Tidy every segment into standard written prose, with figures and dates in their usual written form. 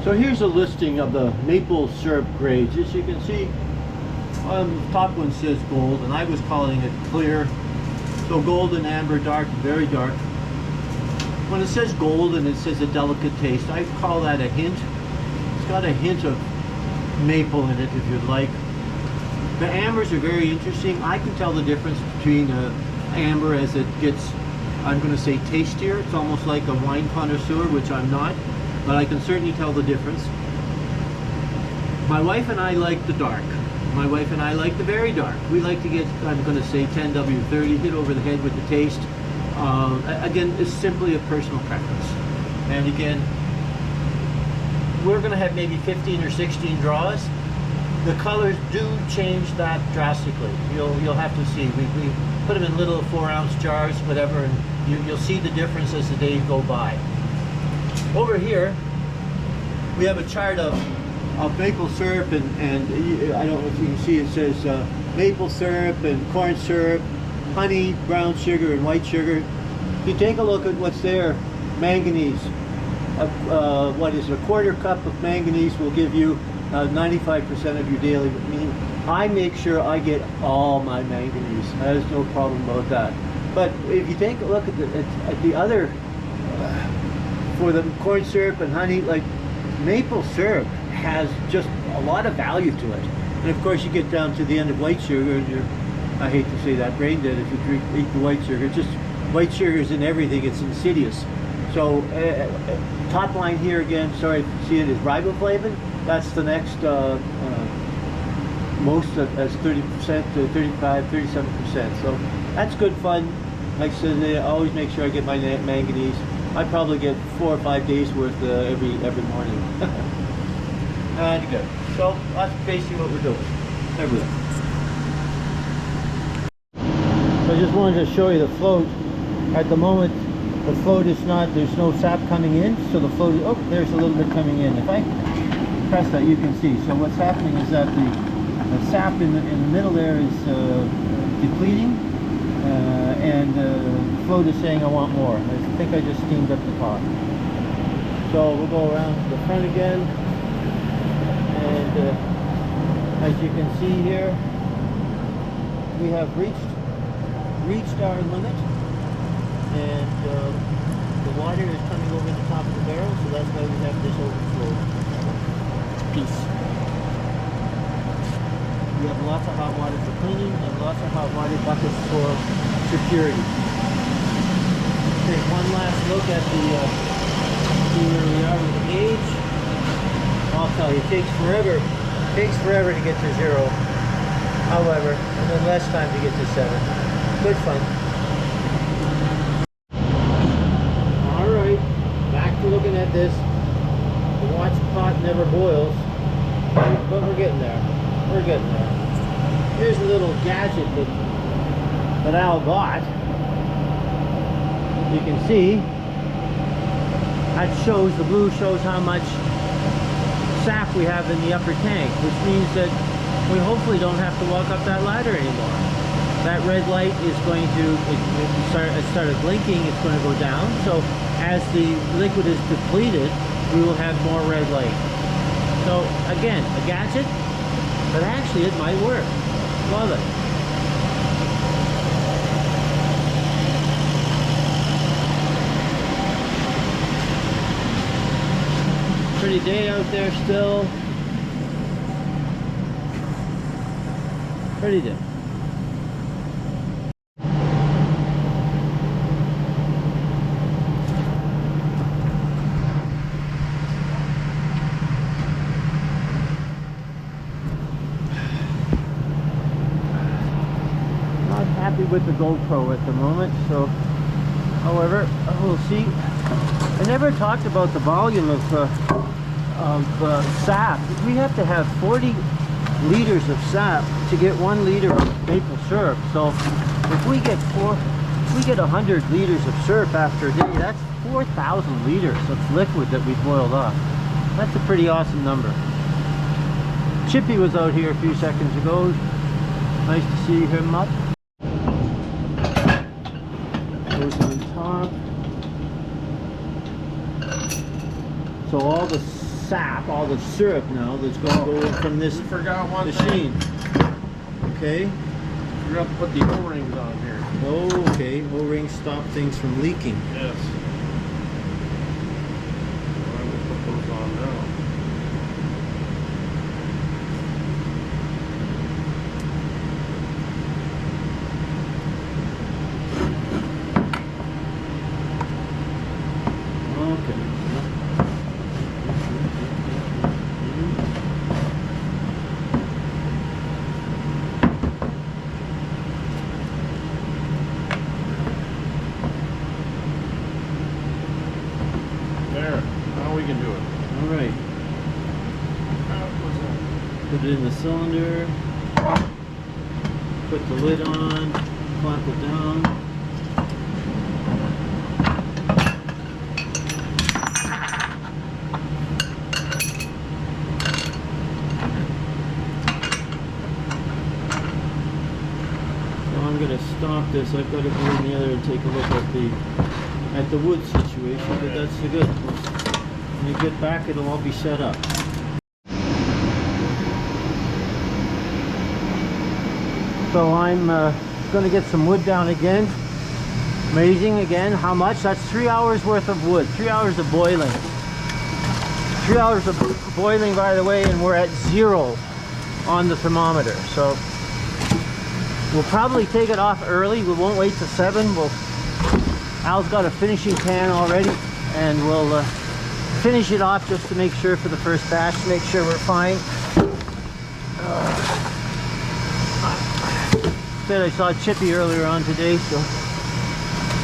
So here's a listing of the maple syrup grades. As you can see, the top one says gold, and I was calling it clear. So golden, amber, dark, very dark. When it says gold and it says a delicate taste, I call that a hint. It's got a hint of maple in it, if you'd like. The ambers are very interesting. I can tell the difference between amber as it gets, I'm going to say, tastier. It's almost like a wine connoisseur, which I'm not, but I can certainly tell the difference. My wife and I like the dark. My wife and I like the very dark. We like to get, I'm going to say, 10W30, hit over the head with the taste. Again, it's simply a personal preference. And again, we're going to have maybe 15 or 16 draws. The colors do change that drastically. You'll have to see. We put them in little 4-ounce jars, whatever, and you'll see the difference as the days go by. Over here, we have a chart of maple syrup, and I don't know if you can see, it says maple syrup and corn syrup, honey, brown sugar, and white sugar. If you take a look at what's there, manganese. What is it, a quarter cup of manganese will give you 95% of your daily mean. I make sure I get all my manganese. There's no problem about that. But if you take a look at the other, for the corn syrup and honey, like maple syrup has just a lot of value to it. And of course you get down to the end of white sugar and you're, I hate to say that, brain dead if you eat the white sugar. It's just, white sugar is in everything, it's insidious. So top line here again, sorry if you see it, is riboflavin. That's the next most as 30% to 35, 37%. So that's good fun. Like I said, I always make sure I get my manganese. I probably get 4 or 5 days worth every morning. And good. So that's basically what we're doing. Everything. So I just wanted to show you the float. At the moment, the float is not, there's no sap coming in, so the float, oh, there's a little bit coming in. If I press that, you can see. So what's happening is that the sap in the middle there is depleting, and the float is saying I want more. I think I just steamed up the top. So we'll go around to the front again, and as you can see here, we have reached our limit. And the water is coming over the top of the barrel, so that's why we have this overflow piece. We have lots of hot water for cleaning and lots of hot water buckets for security. Take one last look at the see where we are with the gauge. I'll tell you, it takes forever to get to 0. However, and then less time to get to 7. Good fun. Looking at this, the watch pot never boils, but we're getting there. We're getting there. Here's a little gadget that Al got. You can see that shows, the blue shows how much sap we have in the upper tank, which means that we hopefully don't have to walk up that ladder anymore. That red light is going to, it started blinking, it's going to go down. So as the liquid is depleted, we will have more red light. So again, a gadget, but actually it might work. Love it. Pretty day out there still. Pretty day. With the GoPro at the moment, so however we'll see. I never talked about the volume of sap. We have to have 40 liters of sap to get 1 liter of maple syrup. So if we get 100 liters of syrup after a day, that's 4,000 liters of liquid that we boiled off. That's a pretty awesome number. Chippy was out here a few seconds ago. Nice to see him up. Goes on top. So all the sap, all the syrup now that's going to go in from this machine. Okay. We're going to put the O-rings on here. Oh, okay. O-rings stop things from leaking. Yes. I'm going to put those on now. Put it in the cylinder, put the lid on, clamp it down. So I'm going to stop this. I've got to go in the other and take a look at the wood situation, but that's good. When you get back, it'll all be set up. So I'm going to get some wood down again. Amazing again how much? That's 3 hours worth of wood, 3 hours of boiling. 3 hours of boiling, by the way, and we're at 0 on the thermometer. So we'll probably take it off early. We won't wait till 7. Al's got a finishing pan already, and we'll finish it off just to make sure for the first batch, to make sure we're fine. I saw Chippy earlier on today, so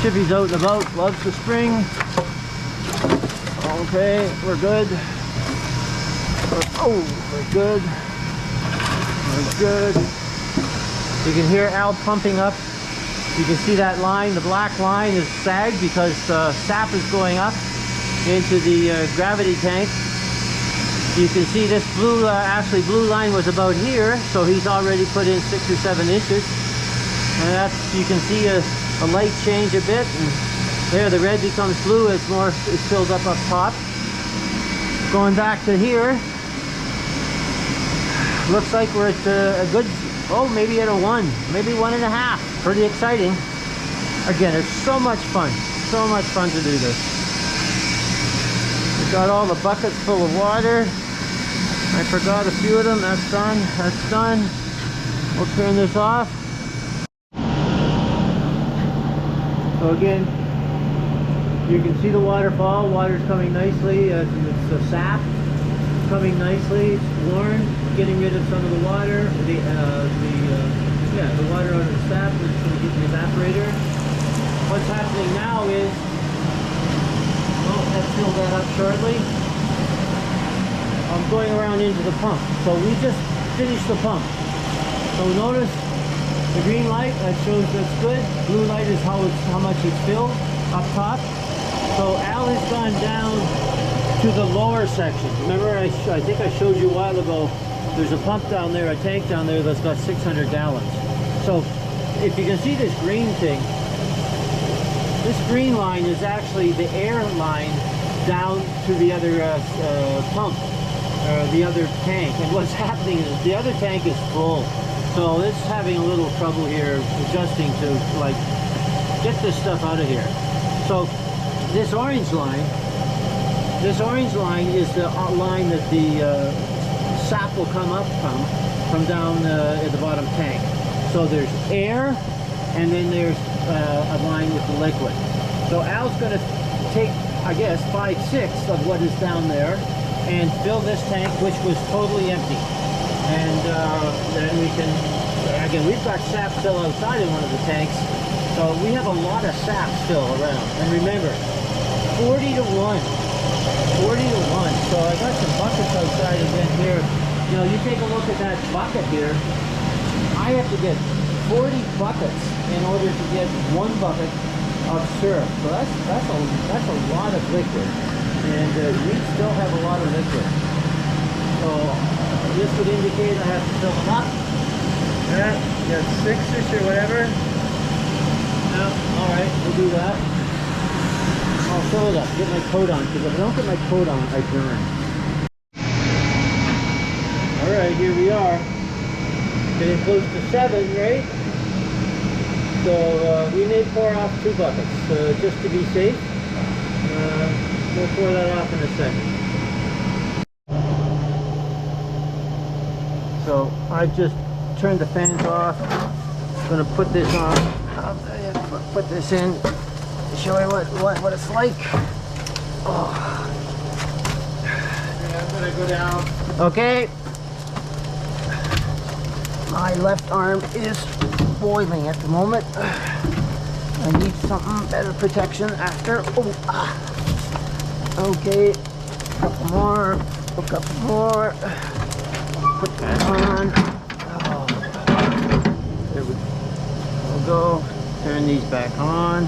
Chippy's out and about, loves the spring. Okay, we're good. We're good. We're good. You can hear Al pumping up. You can see that line, the black line is sagged because sap is going up into the gravity tank. You can see this blue, actually blue line was about here, so he's already put in 6 or 7 inches. And that's, you can see a light change a bit, and there the red becomes blue as more is filled up top. Going back to here, looks like we're at a good, maybe at a 1, maybe 1.5. Pretty exciting. Again, it's so much fun to do this. We've got all the buckets full of water. I forgot a few of them. That's done. That's done. We'll turn this off. So again, you can see the waterfall. Water's coming nicely. It's the sap coming nicely. It's warm, getting rid of some of the water. The water out of the sap is going to get the evaporator. What's happening now is, let's fill that up shortly. I'm going around into the pump. So we just finished the pump. So notice the green light, that shows that's good. Blue light is how much it's filled up top. So Al has gone down to the lower section. Remember, I think I showed you a while ago, there's a pump down there, a tank down there that's got 600 gallons. So if you can see this green thing, this green line is actually the air line down to the other pump, the other tank. And what's happening is the other tank is full. So it's having a little trouble here adjusting to get this stuff out of here. So this orange line is the line that the sap will come up from down at the bottom tank. So there's air, and then there's a line with the liquid. So Al's going to take, I guess, 5/6 of what is down there and fill this tank, which was totally empty. And then we can, again, we've got sap still outside in one of the tanks, so we have a lot of sap still around. And remember, 40 to 1, 40 to 1. So I got some buckets outside again here. You know, you take a look at that bucket here. I have to get 40 buckets in order to get 1 bucket of syrup. So that's a lot of liquid, and we still have a lot of liquid. So this would indicate I have to fill them up. Yeah, got 6-ish or whatever. No, all right, we'll do that. I'll fill it up, get my coat on, because if I don't get my coat on, I burn. Alright, here we are. Getting close to 7, right? So we may pour off 2 buckets just to be safe. We'll pour that off in a second. So I just turned the fans off. I'm gonna put this on. I'll put this in. Show you what it's like. Oh. Yeah, I'm gonna go down. Okay. My left arm is boiling at the moment. I need something better protection after. Oh, okay. A couple more. A couple more. Put that on. Oh. There we'll go. Turn these back on.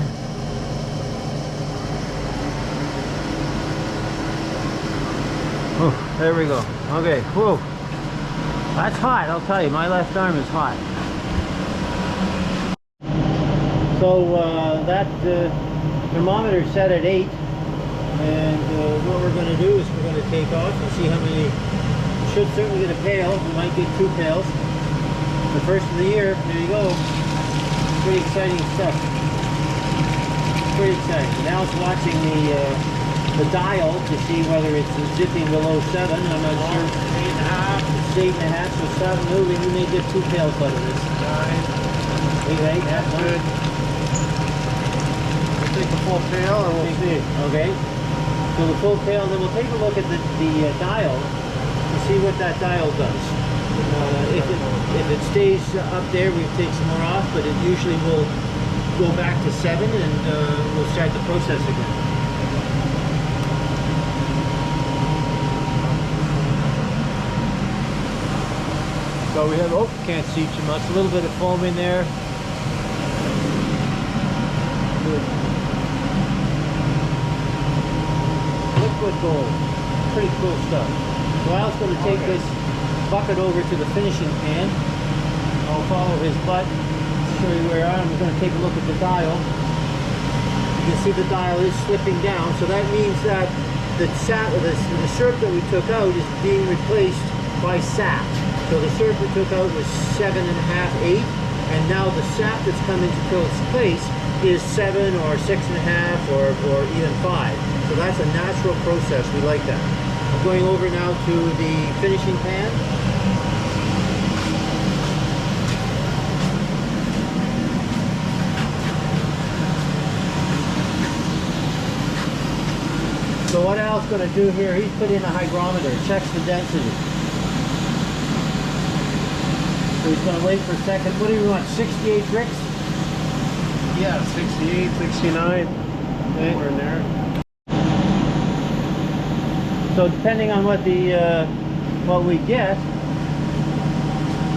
Oh, there we go. Okay. Whoa. That's hot, I'll tell you. My left arm is hot. So that thermometer set at 8, and what we're going to do is we're going to take off and see how many. We should certainly get a pail. We might get 2 pails. The first of the year. There you go. Pretty exciting stuff. Pretty exciting. Now it's watching the dial to see whether it's zipping below 7. I'm not sure. 8.5. It's 8.5, so 7 moving. We may get 2 pails out of this. 9. 8, that's good. We'll take a full pail and we'll see. Okay. So the full pail, then we'll take a look at the dial and see what that dial does. If it stays up there, we take some more off, but it usually will go back to 7 and we'll start the process again. So we have, oh, can't see too much, a little bit of foam in there. Good. Liquid gold, pretty cool stuff. So Al's going to take this bucket over to the finishing pan. I'll follow his butt, show you where I am. We're going to take a look at the dial. You can see the dial is slipping down, so that means that the syrup that we took out is being replaced by sap. So the syrup we took out was 7.5, 8, and now the sap that's coming to fill its place is 7 or 6.5 or even 5. So that's a natural process. We like that. I'm going over now to the finishing pan. So what Al's going to do here, he's put in a hygrometer, checks the density. So he's going to wait for a second. What do you want, 68 Brix? Yeah, 68, 69. Okay. We're in there. So depending on what we get,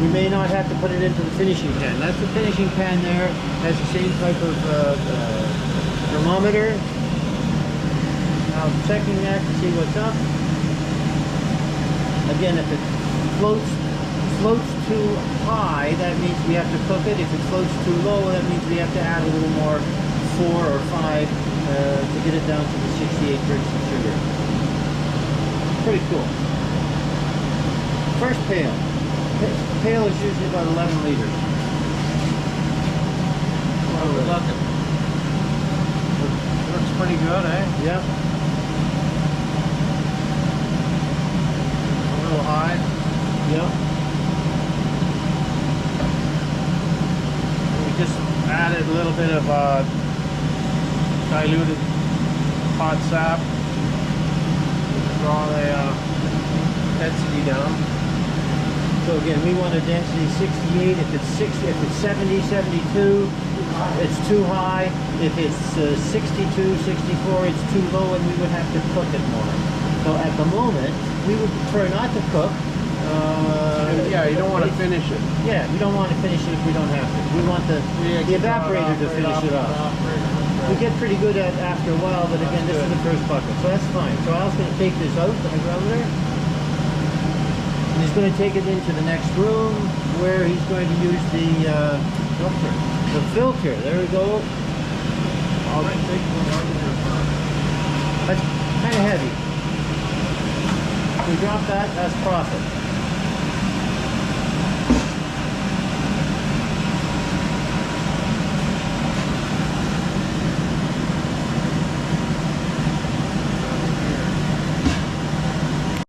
we may not have to put it into the finishing pan. That's the finishing pan there. Has the same type of thermometer. Now I'm checking that to see what's up. Again, if it floats too high, that means we have to cook it. If it floats too low, that means we have to add a little more 4 or 5 to get it down to the 68 Brix of sugar. Pretty cool. First pail. Pail is usually about 11 liters. What are we looking? Looks pretty good, eh? Yep. A little high. Yep. We just added a little bit of diluted hot sap to draw the density down. So again, we want a density 68. If it's 70, 72, it's too high. If it's 62, 64, it's too low, and we would have to cook it more. So at the moment, we would prefer not to cook. Yeah, you don't want to finish it. Yeah, we don't want to finish it if we don't have to. We want the evaporator to finish it off. We get pretty good at after a while, but again, this is the first bucket, so that's fine. So Al's going to take this out, the hygrometer, and he's going to take it into the next room where he's going to use the filter. The filter, there we go. That's kind of heavy. If we drop that, that's profit.